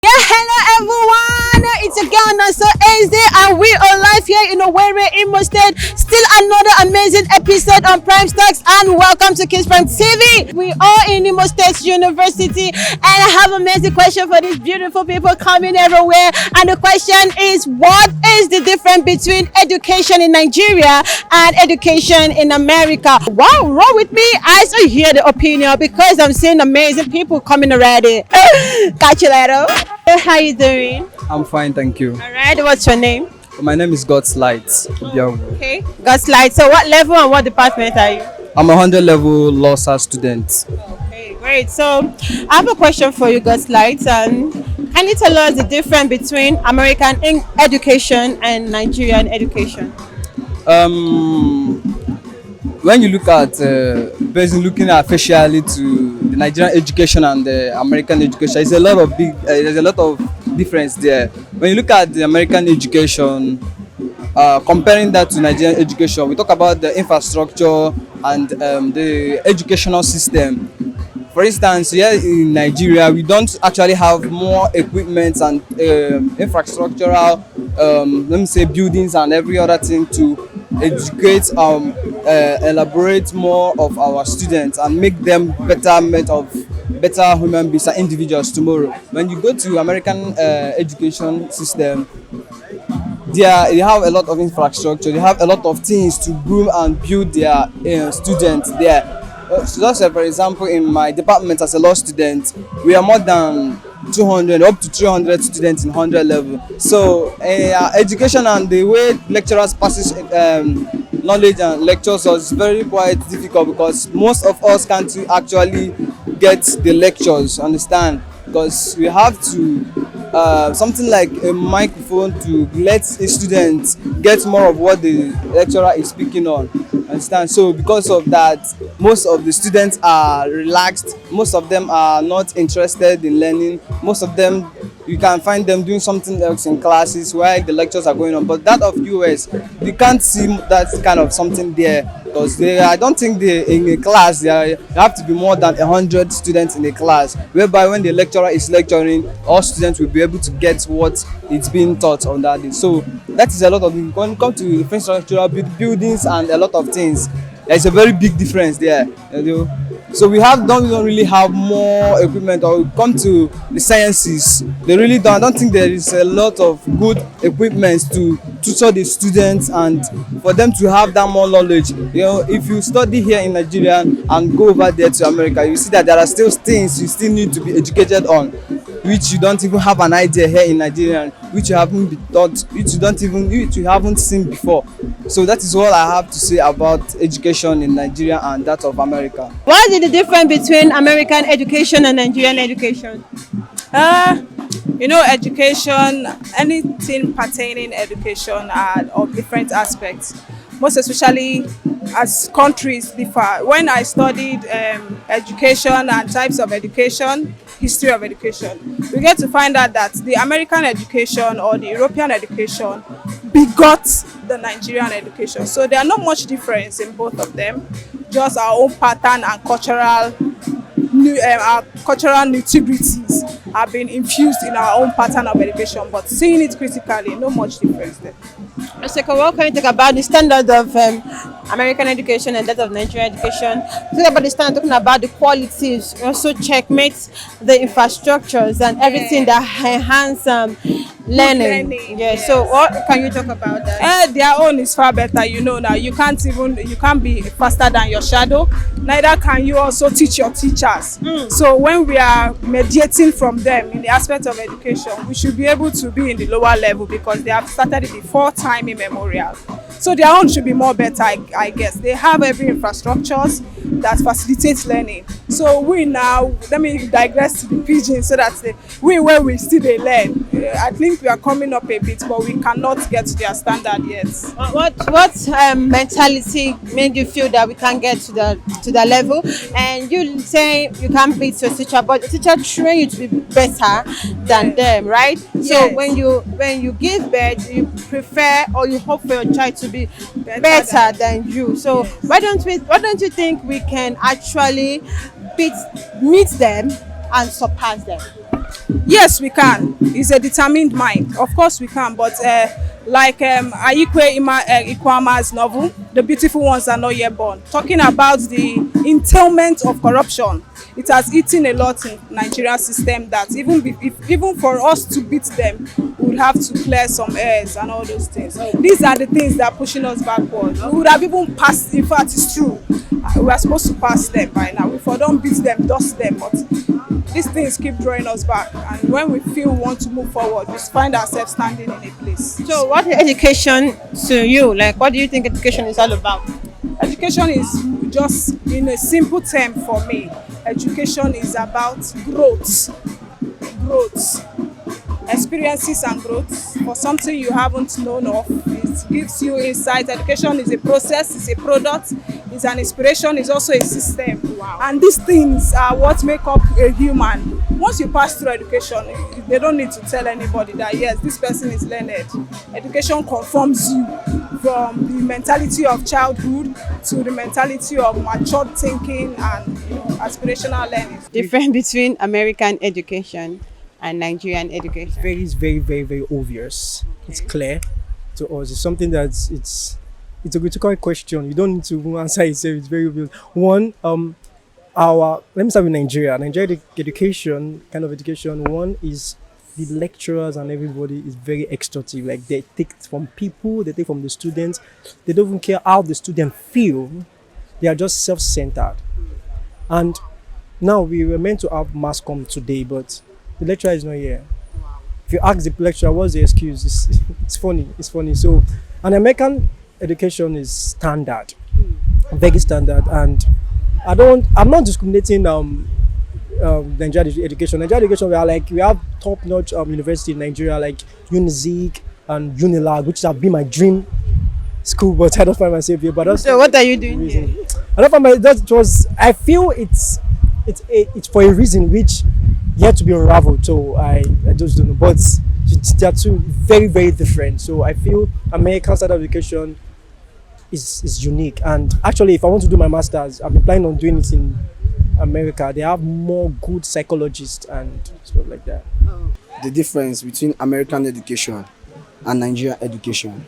Hello everyone, it's your girl Naso AZ and we are live here in Owerri, Imo State. Still another amazing episode on Prime Stocks and welcome to Kingsprimetv. We are in Imo State University and I have an amazing question for these beautiful people coming everywhere, and the question is, what is the difference between education in Nigeria and education in America? Wow, roll with me as I hear the opinion because I'm seeing amazing people coming already. Catch you later. How you doing? I'm fine, thank you. All right, what's your name? My name is God's Light. Okay, God's Light. So what level and what department are you? I'm a 100 level law science student. Okay, great. So I have a question for you, God's Light. And can you tell us the difference between American education and Nigerian education? When you look at basically looking at facially to the Nigerian education and the American education, there's a lot of difference there. When you look at the American education, comparing that to Nigerian education, we talk about the infrastructure and the educational system. For instance, here in Nigeria, we don't actually have more equipment and infrastructural, let me say, buildings and every other thing to educate, elaborate more of our students and make them better human beings and individuals tomorrow. When you go to American education system, they have a lot of infrastructure, they have a lot of things to groom and build their students there. So just for example, in my department as a law student, we are more than 200 up to 300 students in 100 level. So education and the way lecturers passes knowledge and lectures is very quite difficult because most of us can't actually get the lectures, understand, because we have to something like a microphone to let a student get more of what the lecturer is speaking on, understand. So because of that, most of the students are relaxed, most of them are not interested in learning, most of them you can find them doing something else in classes while the lectures are going on. But that of US, you can't see that kind of something there because I don't think they in a class there have to be more than 100 students in a class, whereby when the lecturer is lecturing, all students will be able to get what it's being taught on that day. So that is a lot of things. When it comes to infrastructural buildings and a lot of things, there's a very big difference there. So we don't really have more equipment. Or we come to the sciences, they really don't. I don't think there is a lot of good equipment to tutor the students and for them to have that more knowledge. If you study here in Nigeria and go over there to America, you see that there are still things you still need to be educated on, which you don't even have an idea here in Nigeria, which you haven't been taught, which you haven't seen before. So that is all I have to say about education in Nigeria and that of America. What is the difference between American education and Nigerian education? Education, anything pertaining education are of different aspects, most especially as countries differ. When I studied education and types of education, history of education, we get to find out that the American education or the European education begot the Nigerian education. So there are not much difference in both of them, just our own pattern and our cultural nitty-gritties have been infused in our own pattern of education, but seeing it critically, no much difference there. So what can you talk about the standard of American education and that of Nigerian education? Talk about the standard, talking about the qualities, also checkmate the infrastructures and everything that enhance learning. Yes. So what can you talk about that? Their own is far better. Now you can't be faster than your shadow, neither can you also teach your teachers. So when we are mediating from them in the aspect of education, we should be able to be in the lower level because they have started it before time immemorial. So their own should be more better, I guess. They have every infrastructures that facilitates learning. So we now, let me digress to the pidgin so that where we still they learn. I think we are coming up a bit, but we cannot get to their standard yet. What mentality made you feel that we can't get to the level? And you say you can't beat your teacher, but the teacher train you to be better than them, right? Yes. So when you give birth, you prefer or you hope for your child to be better than you. So yes. Why don't you think we can actually meet them and surpass them? Yes, we can. It's a determined mind. Of course, we can. But like Ikwama's novel, The Beautiful Ones Are Not Yet Born, talking about the entailment of corruption. It has eaten a lot in Nigerian system that even for us to beat them, we would have to clear some airs and all those things. These are the things that are pushing us backward. We would have even passed. In fact, it's true. We are supposed to pass them by now. If we don't beat them, dust them. But these things keep drawing us back, and when we feel we want to move forward, we find ourselves standing in a place. So, what is education to you? Like, what do you think education is all about? Education is just, in a simple term for me, education is about growth, experiences and growth for something you haven't known of. It gives you insight. Education is a process, it's a product, it's an inspiration, it's also a system. Wow. And these things are what make up a human. Once you pass through education, they don't need to tell anybody that yes, this person is learned. Education conforms you from the mentality of childhood to the mentality of matured thinking and aspirational learning. Difference between American education and Nigerian education. It's very obvious. Okay. It's clear to us. It's something that's it's a critical question. You don't need to answer it. It's very obvious. One, let me start with Nigeria. Nigeria education, kind of education. One is the lecturers and everybody is very extortive. Like they take from people, they take from the students. They don't even care how the student feel. They are just self-centered. And now we were meant to have mass comm today, but the lecturer is not here. If you ask the lecturer, what's the excuse? It's funny. So, an American education is standard, very standard, and I'm not discriminating Nigerian education. Nigerian education, we have top-notch university in Nigeria like Unizik and Unilag, which have been my dream school, but I don't find myself here. But so, what are you doing here? I don't find I feel it's for a reason which yet to be unraveled. So I just don't know. But they are two very different. So I feel American style of education is unique. And actually, if I want to do my master's, I've been planning on doing it in America. They have more good psychologists and stuff like that. The difference between American education and Nigerian education.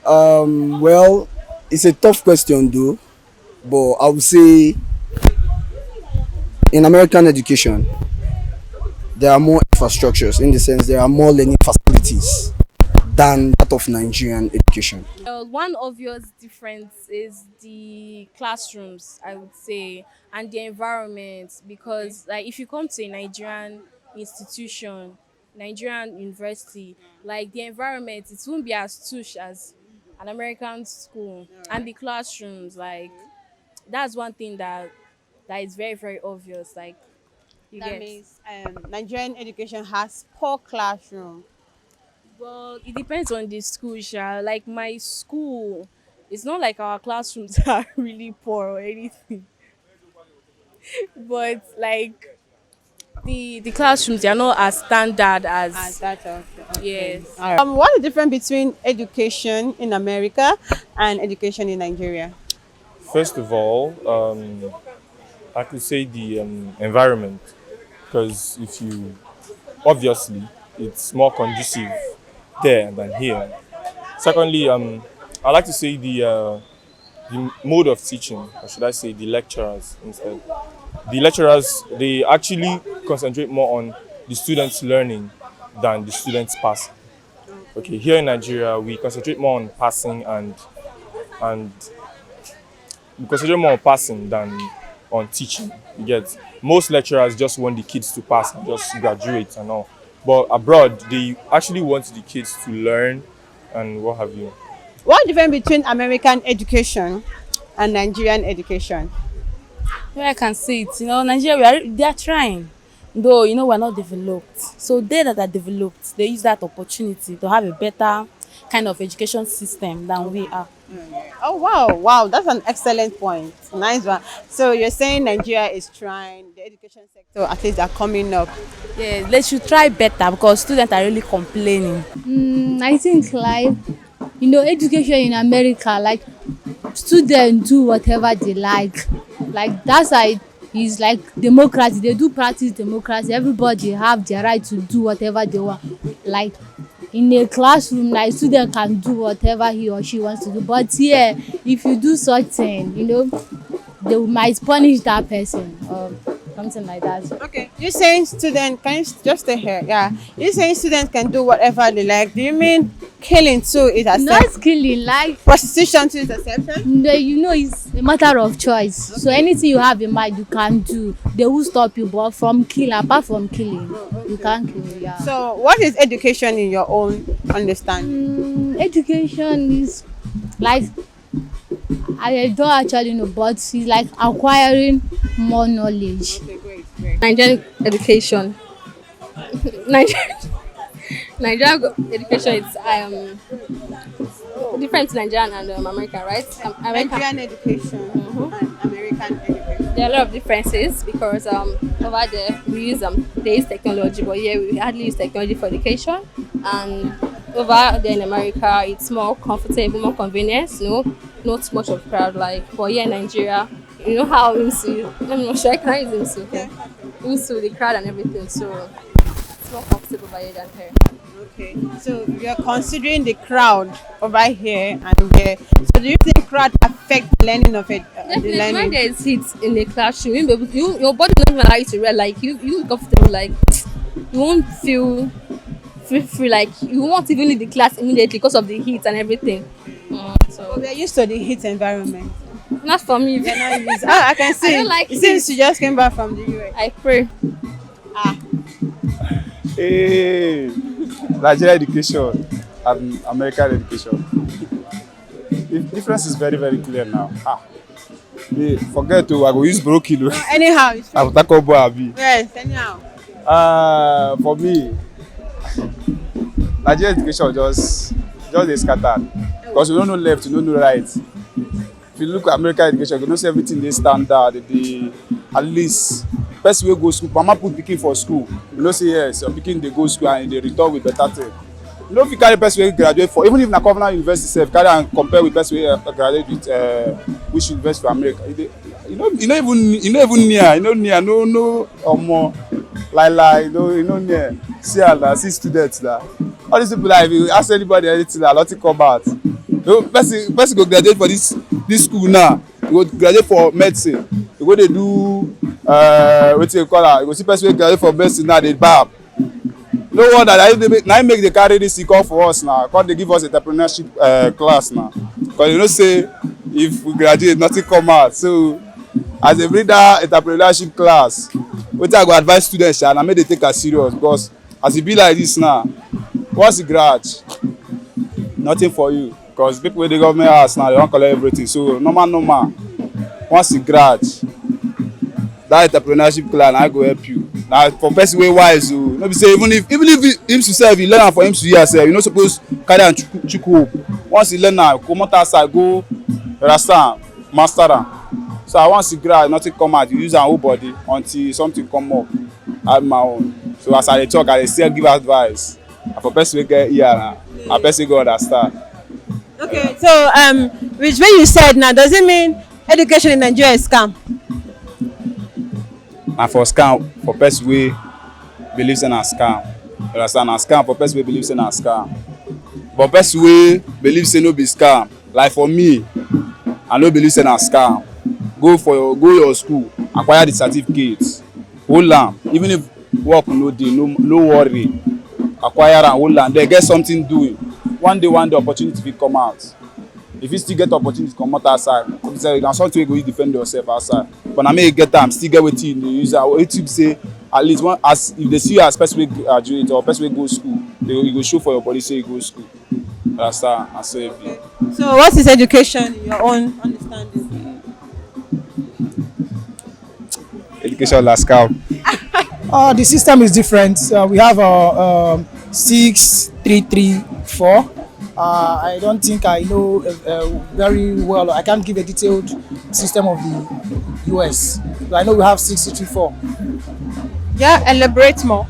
Well, it's a tough question though, but I would say in American education, there are more infrastructures, in the sense there are more learning facilities than that of Nigerian education. One obvious difference is the classrooms, I would say, and the environment, because like if you come to a Nigerian institution, Nigerian university, like the environment, it won't be as tush as an American school. And the classrooms, like that's one thing that is very obvious. Like that means Nigerian education has poor classroom. Well, it depends on the school, Sha. Like my school, it's not like our classrooms are really poor or anything. But like the classrooms, they are not as standard as that. Okay. Yes. All right. What is the difference between education in America and education in Nigeria? First of all, I could say the environment, because obviously, it's more conducive there than here. Secondly, I like to say the mode of teaching, or should I say the lecturers instead. The lecturers, they actually concentrate more on the students learning than the students passing. Okay, here in Nigeria, we concentrate more on passing and we concentrate more on passing than on teaching. You get, most lecturers just want the kids to pass and just graduate and all. But abroad, they actually want the kids to learn and what have you. What difference between American education and Nigerian education? Well, I can see it. Nigeria, they are trying. Though, we're not developed. So they that are developed, they use that opportunity to have a better kind of education system than we are. Oh, wow. That's an excellent point. Nice one. So you're saying Nigeria is trying, the education sector at least are coming up. Yeah, they should try better because students are really complaining. I think education in America, like students do whatever they like. Like that's why It's like democracy. They do practice democracy. Everybody have their right to do whatever they want. Like in a classroom, like student can do whatever he or she wants to do. But here, if you do such thing, you know, they might punish that person or something like that. Okay, you're saying students can you just stay here? Yeah, you're saying students can do whatever they like. Do you mean killing too is accepted? Not killing, like Prostitution too is accepted? no, you know, it's a matter of choice. Okay. So anything you have in mind, you can do. They will stop you, but from killing, apart from killing, you can't kill. Yeah. So, what is education in your own understanding? Education is like I don't actually know, but it's like acquiring more knowledge. Okay, great. Nigerian education. Nigerian education is different to Nigerian and American, right? Nigerian education and American education. There are a lot of differences because over there they use technology, but here we hardly use technology for education. And over there in America, it's more comfortable, more convenient. Not much of crowd like. But here in Nigeria, you know how I'm not sure I can use the crowd and everything, so it's more comfortable by here than here. Okay, so you're considering the crowd over here and here. So do you think crowd affect the learning of it? Definitely, when there is heat in the classroom, your body won't allow you to read. Like you comfortable, like you won't feel free, like you won't even leave the class immediately because of the heat and everything. So we are used to the heat environment. Not for me. I can see. I don't like since you just came back from the US. I pray. Hey, Nigerian education and American education. The difference is very, very clear now. Forget to I go use broken. Anyhow, I will talk about Abi. Yes, anyhow. For me, Nigerian education just is scattered because we don't know left, we don't know right. If you look at American education, you don't see everything they standard. At least first we go school. Mama put pikin for school. You know say yes, your pikin they go school and they return with better thing. You know if you carry person wey graduate for even if na Covenant University sef carry and compare with person wey graduate with which university for America. You know even near no omo like you know near see students da. All these people like if you ask anybody anything na nothing come out. You know person go graduate for this school now. You go graduate for medicine. You go dey do wetin you call am. You go see person wey graduate for medicine now dey barb. No wonder na make they carry this come for us now. Come dey give us entrepreneurship class now. Because you know say if we graduate nothing come out. So as they bring that entrepreneurship class, wetin I go advise students na make they take am serious because as e be like this now, once you grad, nothing for you. Because people wey dey government house now they wan collect everything. So normal. Once you grad, that entrepreneurship class na go help you. Na for person wey wise o. No be say even if him himself you learn am for him to hear sef, you no suppose carry am chuku. Once you learn am, comot outside go understand, master am. So once you grad, nothing come out. You use am whole body until something come up. I have my own. So as I dey talk, I dey still give advice. And for person wey get ear na, and person go understand. Okay, so which way you said now, does it mean education in Nigeria is scam? And for scam, for person wey believe say na scam, you understand? Na scam for person wey believe say na scam. But person wey believe say no be scam, like for me, I no believe say na scam. Go your school, acquire the certificate, hold am. Even if work no dey, no worry. Acquire am, hold am. Then get something doing. One day opportunity will come out. If you still get opportunity to come out outside, you can something go defend yourself outside. But I may get time, still get wetin you dey use. Wetin say at least one as if they see you as person wey graduate or person wey go school, you go show for your body say you go school. Understand? And so it be. So what is education in your own understanding? Education last scam. The system is different. We have 6-3-3-4. I don't think I know very well. I can't give a detailed system of the US. But I know we have 6-3-4. Yeah, elaborate more.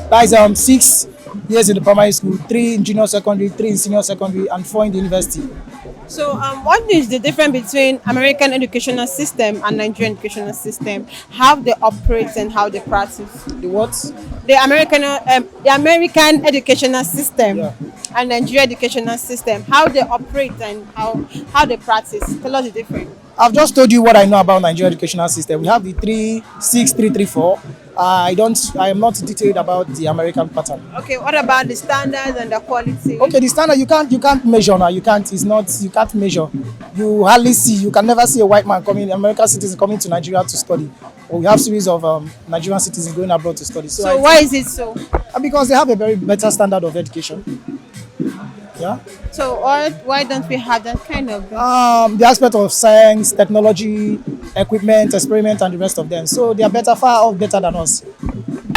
That is 6 years in the primary school, 3 in junior secondary, 3 in senior secondary, and 4 in the university. So, what is the difference between American educational system and Nigerian educational system? How they operate and how they practice? The what? The American educational system Yeah. and Nigerian educational system. How they operate and how they practice. Tell us the difference. I've just told you what I know about Nigerian educational system. We have the 36334. I am not detailed about the American pattern. Okay, what about the standards and the quality? Okay, the standard you can't measure now. You can't measure. You hardly see. You can never see a white man coming, American citizen coming to Nigeria to study. Or we have series of Nigerian citizens going abroad to study. So why is it so? Because they have a very better standard of education. Yeah. So why don't we have that kind of? The aspect of science, technology, equipment, experiment, and the rest of them. So they are far better than us.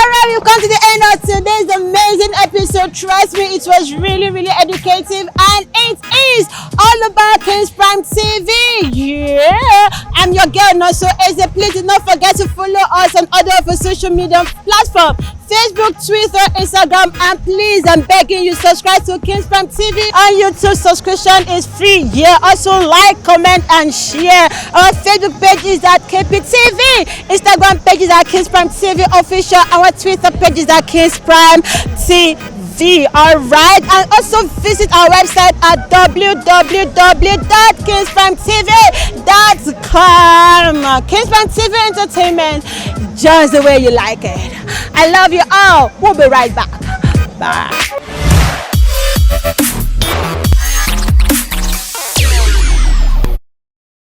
Alright, we've come to the end of today's amazing episode. Trust me, it was really, really educative, and it is all about Kingsprimetv. Yeah, I'm your girl, not so easy. Please do not forget to follow us on other of our social media platforms: Facebook, Twitter, Instagram, and please, I'm begging you, subscribe to Kingsprimetv on YouTube. Subscription is free. Yeah, also like, comment, and share. Our Facebook page is at KPTV. Instagram page is at Kingsprimetv Official. Our Twitter page is at Kingsprimetv. Alright, and also visit our website at www.kingsprimetv.com. Kingsprimetv Entertainment, just the way you like it. I love you all. We'll be right back. Bye.